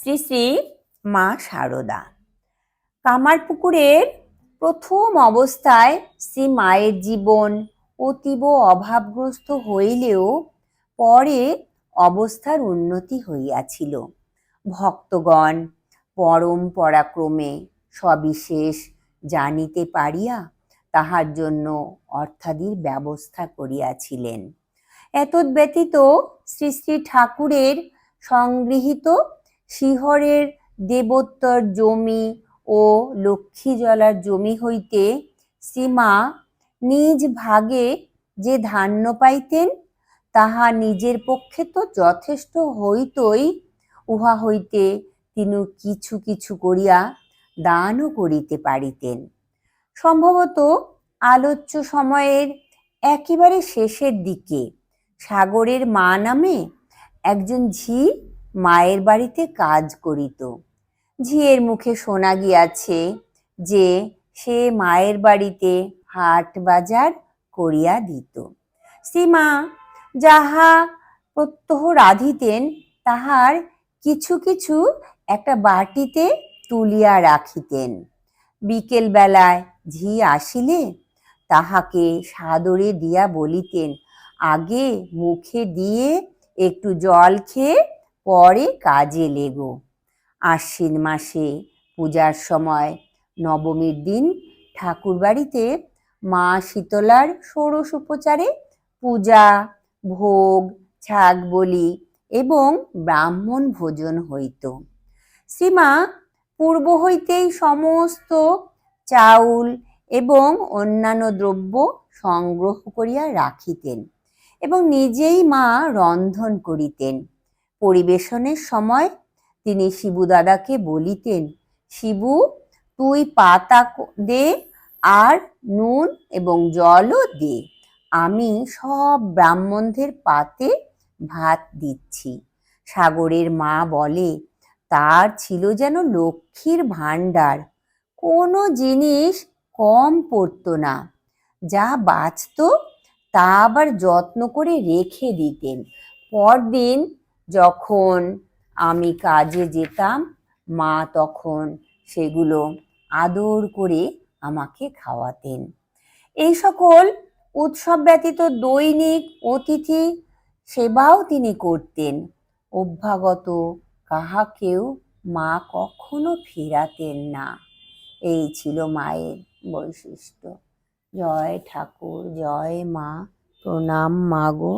শ্রী শ্রী মা শারদা। কামারপুকুরের প্রথম অবস্থায় শ্রী মায়ের জীবন অতীব অভাবগ্রস্ত হইলেও পরে অবস্থার উন্নতি হইয়াছিল। ভক্তগণ পরম্পরাক্রমে সবিশেষ জানিতে পারিয়া তাহার জন্য অর্থাদির ব্যবস্থা করিয়াছিলেন। এতদ্ব্যতীত শ্রী শ্রী ঠাকুরের সংগৃহীত শিহরের দেবোত্তর জমি ও লক্ষ্মীজলার জমি হইতে শ্রীমা নিজ ভাগে যে ধান্য পাইতেন তাহা নিজের পক্ষে তো যথেষ্ট হইতই, উহা হইতে তিনি কিছু কিছু করিয়া দানও করিতে পারিতেন। সম্ভবত আলোচ্য সময়ের একেবারে শেষের দিকে সাগরের মা নামে একজন ঝি মায়ের বাড়িতে কাজ করিত। ঝিয়ের মুখে শোনা গিয়াছে যে সে মায়ের বাড়িতে হাট বাজার করিয়া দিত। শ্রীমা যাহা প্রত্যহ রাঁধিতেন তাহার কিছু কিছু একটা বাটিতে তুলিয়া রাখিতেন। বিকেল বেলায় ঝি আসিলে তাহাকে সাদরে দিয়া বলিতেন, আগে মুখে দিয়ে একটু জল খেয়ে পরে কাজে লেগো। আশ্বিন মাসে পূজার সময় নবমীর দিন ঠাকুর বাড়িতে মা শীতলার ষোড়শ উপচারে পূজা, ভোগ, ছাগ বলি এবং ব্রাহ্মণ ভোজন হইত। শ্রীমা পূর্ব হইতেই সমস্ত চাউল এবং অন্যান্য দ্রব্য সংগ্রহ করিয়া রাখিতেন এবং নিজেই মা রন্ধন করিতেন। পরিবেশনের সময় তিনি শিবু দাদাকে বলিতেন, শিবু তুই পাতা দে আর নুন এবং জলও দে, আমি সব ব্রাহ্মণদের পাতে ভাত দিচ্ছি। সাগরের মা বলে, তার ছিল যেন লক্ষ্মীর ভাণ্ডার, কোনো জিনিস কম পড়তো না, যা বাঁচত তা আবার যত্ন করে রেখে দিতেন। পরদিন যখন আমি কাজে যেতাম মা তখন সেগুলো আদর করে আমাকে খাওয়াতেন। এই সকল উৎসব ব্যতীত দৈনিক অতিথি সেবাও তিনি করতেন। অভ্যাগত কাহাকেও মা কখনো ফেরাতেন না। এই ছিল মায়ের বৈশিষ্ট্য। জয় ঠাকুর, জয় মা, প্রণাম মা গো।